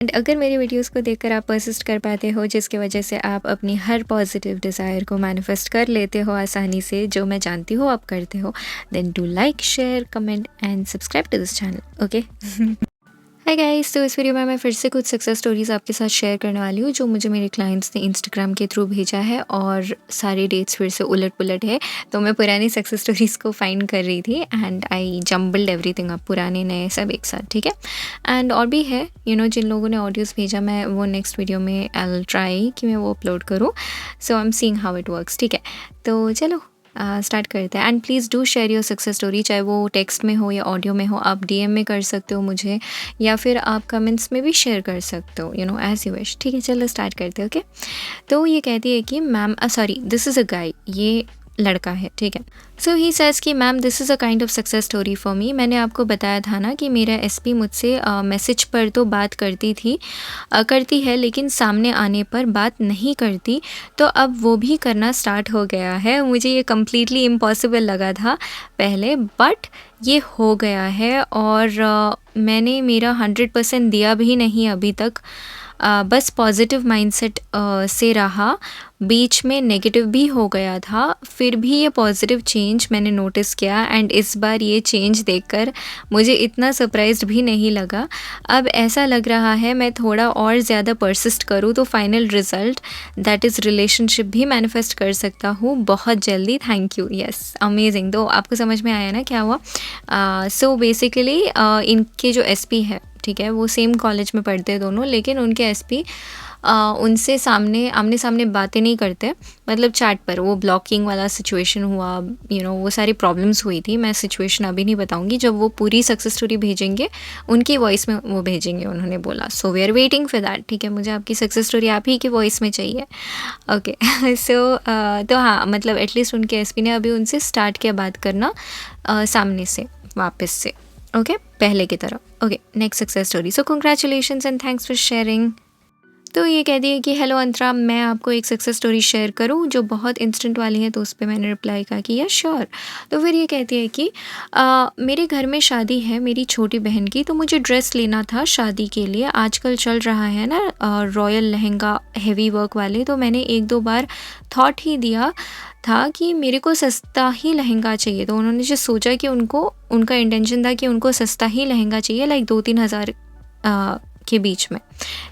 And अगर मेरी videos को देखकर आप परसिस्ट कर पाते हो, जिसकी वजह से आप अपनी हर पॉजिटिव डिज़ायर को मैनिफेस्ट कर लेते हो आसानी से, जो मैं जानती हूँ आप करते हो, then do like, share, comment and subscribe to this channel. Okay. Hi guys, तो इस वीडियो में मैं फिर से कुछ सक्सेस स्टोरीज़ आपके साथ शेयर करने वाली हूँ जो मुझे मेरे क्लाइंट्स ने इंस्टाग्राम के थ्रू भेजा है, और सारी डेट्स फिर से उलट पुलट है। तो मैं पुरानी सक्सेस स्टोरीज़ को फाइंड कर रही थी and I jumbled everything up, पुराने नए सब एक साथ, ठीक है। एंड और भी है, जिन लोगों ने ऑडियोज़ भेजा, मैं वो नेक्स्ट वीडियो में आई विल ट्राई कि मैं वो अपलोड करूँ। So I am seeing how it works, ठीक है। तो चलो स्टार्ट करते हैं। And please do share your success story, चाहे वो टेक्स्ट में हो या ऑडियो में हो। आप डीएम में कर सकते हो मुझे, या फिर आप कमेंट्स में भी शेयर कर सकते हो, एज यू विश, ठीक है। चलो स्टार्ट करते हैं। ओके। तो ये कहती है कि ma'am, sorry, this is a guy, ये लड़का है, ठीक है। सो ही सेज़ कि ma'am, this is a kind of success story for me. मैंने आपको बताया था ना कि मेरा एसपी मुझसे मैसेज पर तो बात करती है, लेकिन सामने आने पर बात नहीं करती। तो अब वो भी करना स्टार्ट हो गया है। मुझे ये कम्प्लीटली इम्पॉसिबल लगा था पहले, बट ये हो गया है। और मैंने मेरा 100% दिया भी नहीं अभी तक। बस पॉजिटिव माइंडसेट से रहा, बीच में नेगेटिव भी हो गया था, फिर भी ये पॉजिटिव चेंज मैंने नोटिस किया। एंड इस बार ये चेंज देखकर मुझे इतना सरप्राइज्ड भी नहीं लगा। अब ऐसा लग रहा है मैं थोड़ा और ज़्यादा परसिस्ट करूँ तो final result, that is relationship, भी मैनिफेस्ट कर सकता हूँ बहुत जल्दी। Thank you. Yes, amazing. तो आपको समझ में आया ना क्या हुआ। सो बेसिकली इनके जो एसपी है, ठीक है, वो सेम कॉलेज में पढ़ते हैं दोनों, लेकिन उनके एसपी उनसे आमने सामने बातें नहीं करते, मतलब चैट पर। वो ब्लॉकिंग वाला सिचुएशन हुआ, वो सारी प्रॉब्लम्स हुई थी। मैं सिचुएशन अभी नहीं बताऊंगी, जब वो पूरी सक्सेस स्टोरी भेजेंगे उनकी वॉइस में वो भेजेंगे, उन्होंने बोला। So we are waiting for that, ठीक है। मुझे आपकी सक्सेस स्टोरी आप ही की वॉइस में चाहिए। ओके। सो तो हाँ, मतलब एटलीस्ट उनके एसपी ने अभी उनसे स्टार्ट किया बात करना, सामने से वापस से, ओके, पहले की तरह। Okay, next success story. So congratulations and thanks for sharing. तो ये कहती है कि हेलो अंतरा, मैं आपको एक सक्सेस स्टोरी शेयर करूं जो बहुत इंस्टेंट वाली है। तो उस पर मैंने रिप्लाई कहा कि यस श्योर। तो फिर ये कहती है कि मेरे घर में शादी है मेरी छोटी बहन की, तो मुझे ड्रेस लेना था शादी के लिए। आजकल चल रहा है ना रॉयल लहंगा, हेवी वर्क वाले। तो मैंने एक दो बार थॉट ही दिया था कि मेरे को सस्ता ही लहंगा चाहिए। तो उन्होंने जो सोचा कि उनका इंटेंशन था कि उनको सस्ता ही लहंगा चाहिए, लाइक 2-3 हज़ार के बीच में,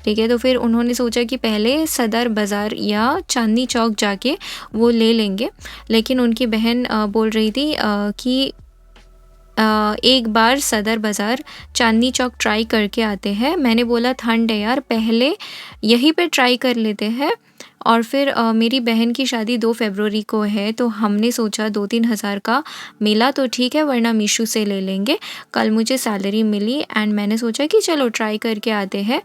ठीक है। तो फिर उन्होंने सोचा कि पहले सदर बाज़ार या चांदनी चौक जाके वो ले लेंगे, लेकिन उनकी बहन बोल रही थी कि एक बार सदर बाज़ार चांदनी चौक ट्राई करके आते हैं। मैंने बोला ठंड है यार, पहले यहीं पे ट्राई कर लेते हैं। और फिर मेरी बहन की शादी 2 फरवरी को है, तो हमने सोचा 2-3 हज़ार का मिला तो ठीक है, वरना मीशो से ले लेंगे। कल मुझे सैलरी मिली एंड मैंने सोचा कि चलो ट्राई करके आते हैं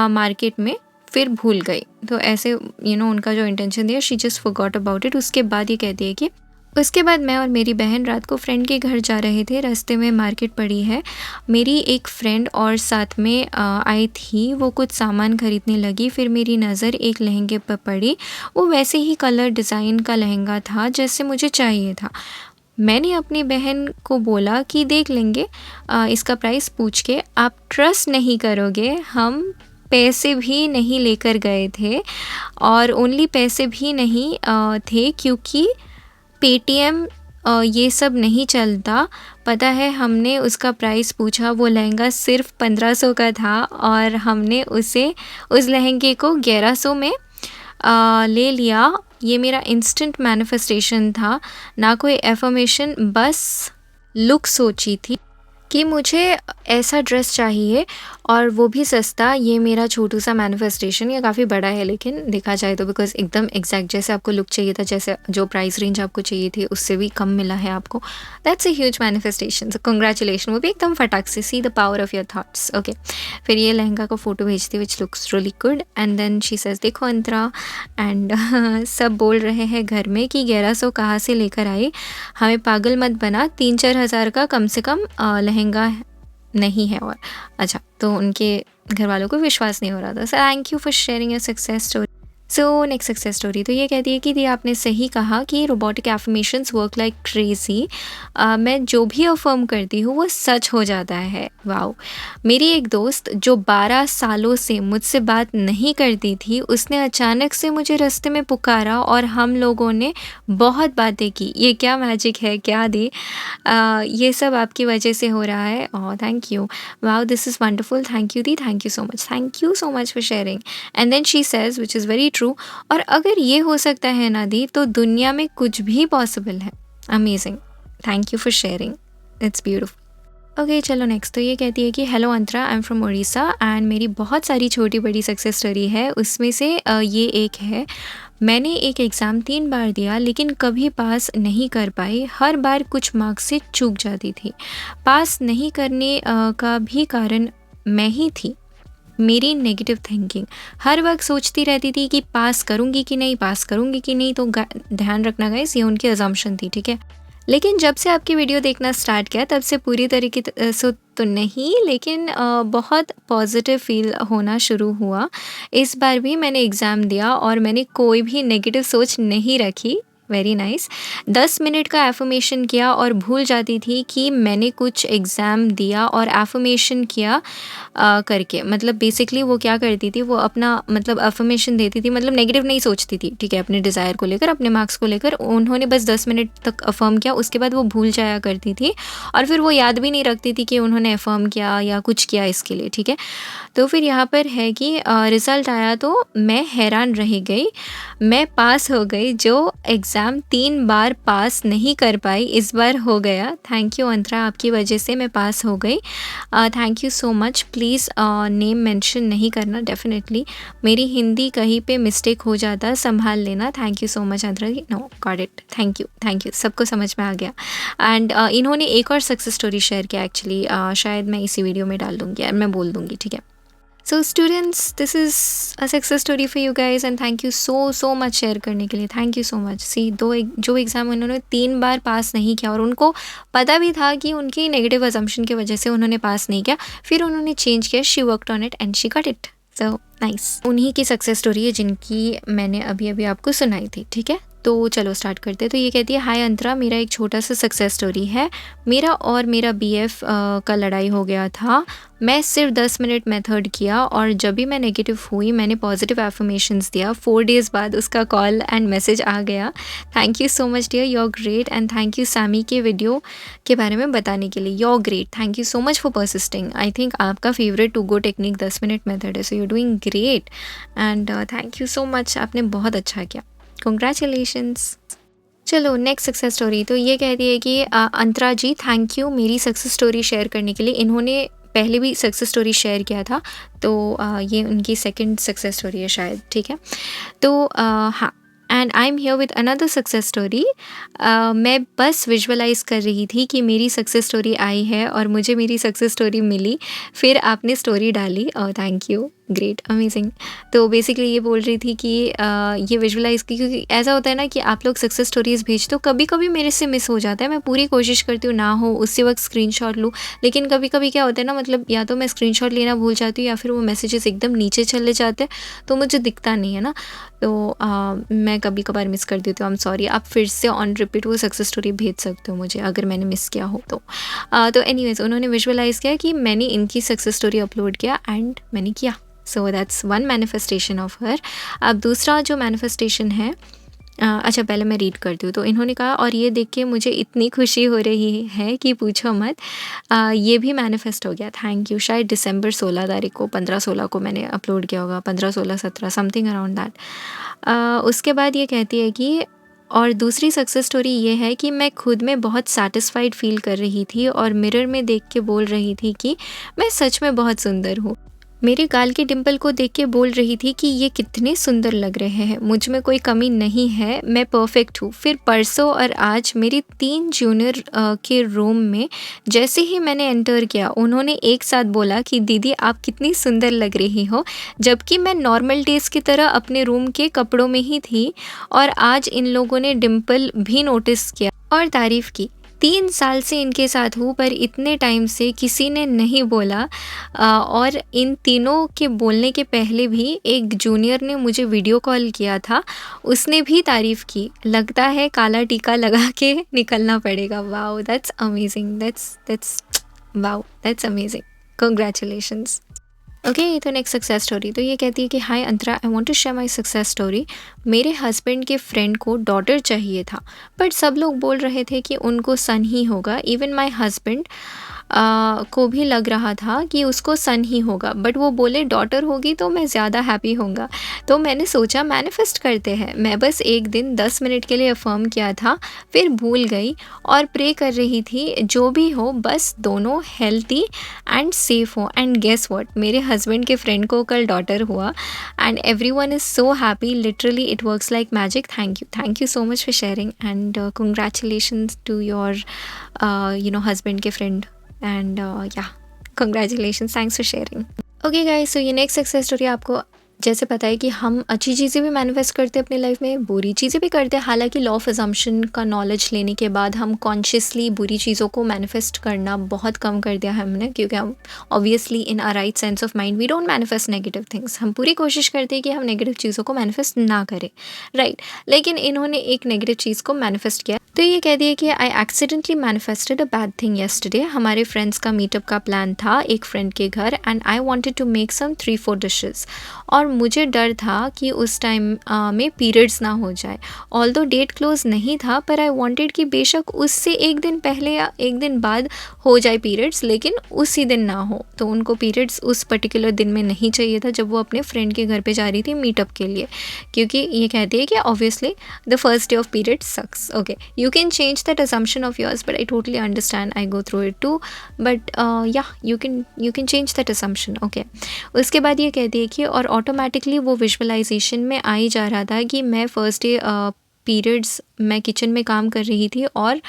मार्केट में, फिर भूल गई। तो ऐसे उनका जो इंटेंशन था, she just forgot about it. उसके बाद ये कहती है कि उसके बाद मैं और मेरी बहन रात को फ्रेंड के घर जा रहे थे। रास्ते में मार्केट पड़ी है, मेरी एक फ्रेंड और साथ में आई थी। वो कुछ सामान खरीदने लगी, फिर मेरी नज़र एक लहंगे पर पड़ी। वो वैसे ही कलर डिज़ाइन का लहंगा था जैसे मुझे चाहिए था। मैंने अपनी बहन को बोला कि देख लेंगे, इसका प्राइस पूछ के। आप ट्रस्ट नहीं करोगे, हम पैसे भी नहीं लेकर गए थे, और ओनली पैसे भी नहीं थे, क्योंकि पेटीएम ये सब नहीं चलता। पता है, हमने उसका प्राइस पूछा, वो लहंगा सिर्फ 1500 का था, और हमने उस लहंगे को 1100 में ले लिया। ये मेरा इंस्टेंट मैनिफेस्टेशन था, ना कोई एफर्मेशन, बस लुक सोची थी कि मुझे ऐसा ड्रेस चाहिए और वो भी सस्ता। ये मेरा छोटू सा मैनिफेस्टेशन, ये काफ़ी बड़ा है लेकिन देखा जाए तो, बिकॉज एकदम एग्जैक्ट जैसे आपको लुक चाहिए था, जैसे जो प्राइस रेंज आपको चाहिए थी उससे भी कम मिला है आपको। That's a huge manifestation, so congratulation. वो भी एकदम फटाक से, see the power of your thoughts. Okay, फिर ये लहंगा को फ़ोटो भेजती which looks really good, and then she says देखो अंतरा, एंड सब बोल रहे हैं घर में कि 1100 कहाँ से लेकर आई, हमें पागल मत बना, 3-4 हज़ार का कम से कम लहंगा नहीं है। और अच्छा, तो उनके घर वालों को विश्वास नहीं हो रहा था। So thank you for sharing your success story. So next success story तो ये कहती है कि दी आपने सही कहा कि robotic affirmations work like crazy. मैं जो भी अफर्म करती हूँ वो सच हो जाता है। वाओ। मेरी एक दोस्त जो 12 सालों से मुझसे बात नहीं करती थी, उसने अचानक से मुझे रास्ते में पुकारा और हम लोगों ने बहुत बातें की। ये क्या मैजिक है, क्या दी। ये सब आपकी वजह से हो रहा है। Oh thank you. Wow this is wonderful. Thank you दी, thank you so much, thank you so much for sharing. And then she says which is very true. और अगर ये हो सकता है ना दी, तो दुनिया में कुछ भी पॉसिबल है। Amazing. Thank you for sharing, it's beautiful. Okay चलो नेक्स्ट तो ये कहती है कि hello Antara, I am from Orissa and मेरी बहुत सारी छोटी बड़ी सक्सेस स्टोरी है। उसमें से ये एक है। मैंने एक एग्ज़ाम 3 बार दिया लेकिन कभी पास नहीं कर पाई। हर बार कुछ मार्क्स से चूक जाती थी। पास नहीं करने का भी कारण मैं ही थी। मेरी नेगेटिव थिंकिंग। हर वक्त सोचती रहती थी कि पास करूँगी कि नहीं, पास करूँगी कि नहीं। तो ध्यान रखना गाइस, ये उनकी अजम्पशन थी, ठीक है। लेकिन जब से आपकी वीडियो देखना स्टार्ट किया तब से पूरी तरीके से तो नहीं, लेकिन बहुत पॉजिटिव फील होना शुरू हुआ। इस बार भी मैंने एग्ज़ाम दिया और मैंने कोई भी नेगेटिव सोच नहीं रखी। Very nice. 10 मिनट का एफर्मेशन किया और भूल जाती थी कि मैंने कुछ एग्ज़ाम दिया और एफर्मेशन किया करके। मतलब बेसिकली वो क्या करती थी, वो अपना मतलब एफर्मेशन देती थी, मतलब नेगेटिव नहीं सोचती थी, ठीक है, अपने डिज़ायर को लेकर, अपने मार्क्स को लेकर। उन्होंने बस 10 मिनट तक अफर्म किया, उसके बाद वो भूल जाया करती थी और फिर वो याद भी नहीं रखती थी कि उन्होंने अफर्म किया या कुछ किया इसके लिए, ठीक है। तो फिर यहाँ पर है कि रिज़ल्ट आया तो मैं हैरान रह गई। मैं पास हो गई। जो एग्ज़ाम 3 बार पास नहीं कर पाई, इस बार हो गया। थैंक यू अंतरा, आपकी वजह से मैं पास हो गई। Thank you so much. Please name mention नहीं करना डेफिनेटली। मेरी हिंदी कहीं पे मिस्टेक हो जाता, संभाल लेना। Thank you so much Antara. Know got it. Thank you, सबको समझ में आ गया। एंड इन्होंने एक और सक्सेस स्टोरी शेयर किया एक्चुअली, शायद मैं इसी वीडियो में डाल दूँगी और मैं बोल दूँगी, ठीक है। So students, this is a success story for you guys and thank you so much share करने के लिए। Thank you so much. See जो एग्ज़ाम उन्होंने 3 बार पास नहीं किया और उनको पता भी था कि उनकी नेगेटिव अजम्पशन की वजह से उन्होंने पास नहीं किया, फिर उन्होंने चेंज किया। She worked on it and she got it. So nice. उन्हीं की सक्सेस स्टोरी है जिनकी मैंने अभी आपको सुनाई थी, ठीक है। तो चलो स्टार्ट करते हैं। तो ये कहती है, हाय अंतरा, मेरा एक छोटा सा सक्सेस स्टोरी है। मेरा और मेरा BF का लड़ाई हो गया था। मैं सिर्फ 10 मिनट मेथड किया और जब भी मैं नेगेटिव हुई मैंने पॉजिटिव एफर्मेशंस दिया। 4 डेज़ बाद उसका कॉल एंड मैसेज आ गया। Thank you so much dear, you are great. And thank you Sammy के वीडियो के बारे में बताने के लिए। You are great, thank you so much for persisting. I think आपका favourite to go technique 10 minute method है। So you doing great and thank you so much, आपने बहुत अच्छा किया। कॉन्ग्रेचुलेशंस। चलो नेक्स्ट सक्सेस स्टोरी तो ये कहती है कि अंतरा जी थैंक यू मेरी सक्सेस स्टोरी शेयर करने के लिए। इन्होंने पहले भी सक्सेस स्टोरी शेयर किया था, तो ये उनकी सेकंड सक्सेस स्टोरी है शायद, ठीक है। तो हाँ, and I am here with another success story. मैं बस विजुअलाइज़ कर रही थी कि मेरी सक्सेस स्टोरी आई है और मुझे मेरी सक्सेस स्टोरी मिली, फिर आपने स्टोरी डाली। Thank you, great, amazing. तो बेसिकली ये बोल रही थी कि ये विजुअलाइज़ की, क्योंकि ऐसा होता है ना कि आप लोग सक्सेस स्टोरीज़ भेज तो कभी कभी मेरे से मिस हो जाता है। मैं पूरी कोशिश करती हूँ ना हो, उसी वक्त स्क्रीनशॉट लूँ, लेकिन कभी कभी क्या होता है ना, मतलब या तो मैं स्क्रीनशॉट लेना भूल जाती हूँ या फिर वो मैसेजेस एकदम नीचे चले जाते हैं तो मुझे दिखता नहीं है ना। तो मैं कभी कभार मिस कर देती हूँ। I am sorry. आप फिर से ऑन रिपीट वो सक्सेस स्टोरी भेज सकते हो मुझे अगर मैंने मिस किया हो तो। एनीवेज उन्होंने विजुअलाइज़ किया कि मैंने इनकी सक्सेस स्टोरी अपलोड किया एंड मैंने किया। So that's one manifestation of her. अब दूसरा जो मैनिफेस्टेशन है, अच्छा पहले मैं रीड करती हूँ। तो इन्होंने कहा, और ये देख के मुझे इतनी खुशी हो रही है कि पूछो मत। ये भी मैनिफेस्ट हो गया। Thank you. शायद दिसंबर 16 तारीख को, 15-16 को मैंने अपलोड किया होगा, 15-16-17 समथिंग अराउंड दैट। उसके बाद ये कहती है कि और दूसरी सक्सेस स्टोरी ये है कि मैं खुद में बहुत सेटिस्फाइड फील कर रही थी और मिरर में देख के बोल रही थी कि मैं सच में बहुत सुंदर हूँ। मेरे गाल के डिंपल को देख के बोल रही थी कि ये कितने सुंदर लग रहे हैं, मुझ में कोई कमी नहीं है, मैं परफेक्ट हूँ। फिर परसों और आज मेरी 3 जूनियर के रूम में जैसे ही मैंने एंटर किया, उन्होंने एक साथ बोला कि दीदी आप कितनी सुंदर लग रही हो, जबकि मैं नॉर्मल डेज़ की तरह अपने रूम के कपड़ों में ही थी। और आज इन लोगों ने डिंपल भी नोटिस किया और तारीफ़ की। 3 साल से इनके साथ हूँ, पर इतने टाइम से किसी ने नहीं बोला। और इन तीनों के बोलने के पहले भी एक जूनियर ने मुझे वीडियो कॉल किया था, उसने भी तारीफ़ की। लगता है काला टीका लगा के निकलना पड़ेगा। Wow, that's amazing, that's wow, that's amazing, congratulations. Okay, तो नेक्स्ट सक्सेस स्टोरी। तो ये कहती है कि hi Antara, I want to share my success story. मेरे हस्बैंड के फ्रेंड को डॉटर चाहिए था, बट सब लोग बोल रहे थे कि उनको सन ही होगा। इवन माय हस्बैंड को भी लग रहा था कि उसको सन ही होगा, बट वो बोले डॉटर होगी तो मैं ज़्यादा हैप्पी होऊंगा। तो मैंने सोचा मैनिफेस्ट करते हैं। मैं बस एक दिन 10 मिनट के लिए अफर्म किया था, फिर भूल गई और प्रे कर रही थी जो भी हो बस दोनों हेल्थी एंड सेफ हो। एंड गेस व्हाट, मेरे हस्बैंड के फ्रेंड को कल डॉटर हुआ and everyone is so happy. Literally it works like magic. Thank you so much for sharing and congratulations to your husband के फ्रेंड एंड या congratulations, thanks for sharing. Okay guys, so ये next success story. आपको जैसे पता है कि हम अच्छी चीज़ें भी मैनिफेस्ट करते हैं अपनी लाइफ में, बुरी चीज़ें भी करते हैं। हालांकि लॉ ऑफ अजम्पशन का नॉलेज लेने के बाद हम कॉन्शियसली बुरी चीज़ों को मैनिफेस्ट करना बहुत कम कर दिया है हमने, क्योंकि हम obviously in a right sense of mind we don't manifest negative things. हम पूरी कोशिश करते हैं कि हम नेगेटिव चीज़ों को मैनिफेस्ट ना करें, राइट। लेकिन इन्होंने एक नेगेटिव चीज़ को मैनिफेस्ट किया। तो ये कह दिया कि I accidentally manifested a bad thing yesterday. हमारे फ्रेंड्स का मीटअप का प्लान था एक फ्रेंड के घर and I wanted to make some 3-4 dishes. और मुझे डर था कि उस टाइम में पीरियड्स ना हो जाए। ऑल्दो डेट क्लोज नहीं था, पर आई वांटेड कि बेशक उससे एक दिन पहले या एक दिन बाद हो जाए पीरियड्स, लेकिन उसी दिन ना हो। तो उनको पीरियड्स उस पर्टिकुलर दिन में नहीं चाहिए था जब वो अपने फ्रेंड के घर पे जा रही थी मीटअप के लिए, क्योंकि ये कहती है कि obviously the first day of period sucks. Okay, you can change that assumption of yours, but I totally understand, I go through it too, but yeah, you can change that assumption. Okay, उसके बाद ये कहती है कि और automatically वो visualisation में आ ही जा रहा था कि मैं फर्स्ट डे पीरियड्स मैं किचन में काम कर रही थी और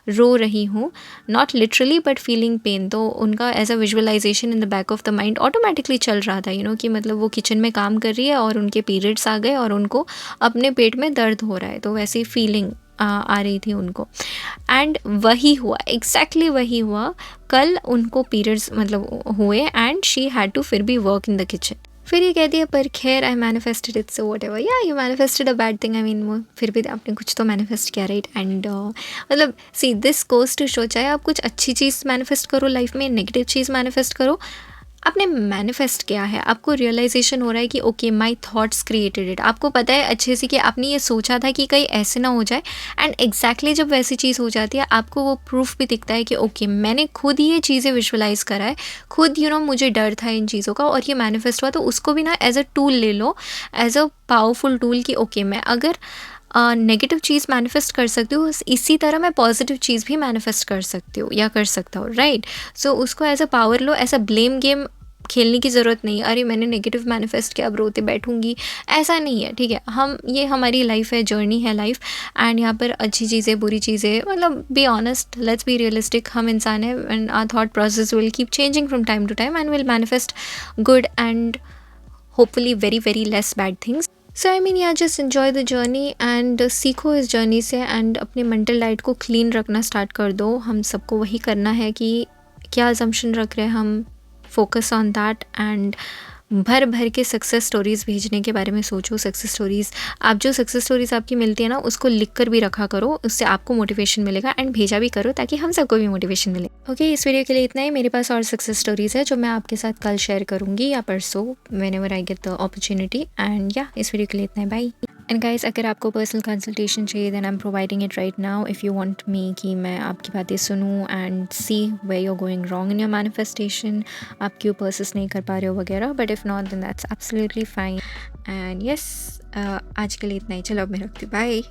रो रही हूँ, not literally but feeling pain. तो उनका as a visualisation in the back of the mind automatically चल रहा था, कि मतलब वो किचन में काम कर रही है और उनके पीरियड्स आ गए और उनको अपने पेट में दर्द हो रहा है। तो वैसी फीलिंग आ रही थी उनको। एंड वही हुआ, एग्जैक्टली वही हुआ। कल उनको पीरियड्स मतलब हुए एंड शी हैड टू फिर भी वर्क इन द किचन। फिर ये कहती है पर खैर I manifested it, so whatever, या you manifested a bad thing. I mean वो फिर भी आपने कुछ तो मैनिफेस्ट किया, राइट। एंड मतलब see this goes to show, चाहे आप कुछ अच्छी चीज़ मैनिफेस्ट करो लाइफ में, नेगेटिव चीज़ मैनिफेस्ट करो, आपने मैनिफेस्ट किया है, आपको रियलाइजेशन हो रहा है कि okay my thoughts created it. आपको पता है अच्छे से कि आपने ये सोचा था कि कहीं ऐसे ना हो जाए, एंड एग्जैक्टली जब वैसी चीज़ हो जाती है आपको वो प्रूफ भी दिखता है कि ओके मैंने खुद ये चीज़ें विजुअलाइज करा है, खुद मुझे डर था इन चीज़ों का और ये मैनिफेस्ट हुआ। तो उसको भी ना एज अ टूल ले लो, एज अ पावरफुल टूल कि ओके मैं अगर नेगेटिव चीज़ मैनिफेस्ट कर सकती हूँ, इसी तरह मैं पॉजिटिव चीज़ भी मैनिफेस्ट कर सकती हूँ या कर सकता हूँ, राइट। सो उसको एज अ पावर लो, ऐसा ब्लेम गेम खेलने की ज़रूरत नहीं है। अरे मैंने नेगेटिव मैनिफेस्ट किया अब रोते बैठूंगी, ऐसा नहीं है, ठीक है। ये हमारी लाइफ है, जर्नी है लाइफ, एंड यहाँ पर अच्छी चीज़ें बुरी चीज़ें, मतलब be honest, let's be realistic, हम इंसान हैं and our thought process will keep changing from time to time and will manifest good and hopefully very very less bad things. So I mean या just enjoy the journey and सीखो इस journey से, and अपने mental diet को clean रखना start कर दो। हम सबको वही करना है कि क्या असम्पशन रख रहे हैं हम, फोकस ऑन दैट एंड भर भर के सक्सेस स्टोरीज़ भेजने के बारे में सोचो। सक्सेस स्टोरीज़, आप जो सक्सेस स्टोरीज़ आपकी मिलती है ना उसको लिख कर भी रखा करो, उससे आपको मोटिवेशन मिलेगा एंड भेजा भी करो ताकि हम सबको भी मोटिवेशन मिले। ओके, इस वीडियो के लिए इतना ही। मेरे पास और सक्सेस स्टोरीज़ है जो मैं आपके साथ कल शेयर करूँगी या परसों, whenever I get the opportunity. And या इस वीडियो के लिए इतना ही, बाय। एंड गाइस, अगर आपको पर्सनल कंसल्टेशन चाहिए then I am providing it right now. If you want me कि मैं आपकी बातें सुनूं and see where you are going wrong in your manifestation, आप क्यों परसिस्ट नहीं कर पा रहे हो वगैरह, but if not then that's absolutely fine. And yes, आज के लिए इतना ही। चलो अब मैं रखती हूँ, बाय।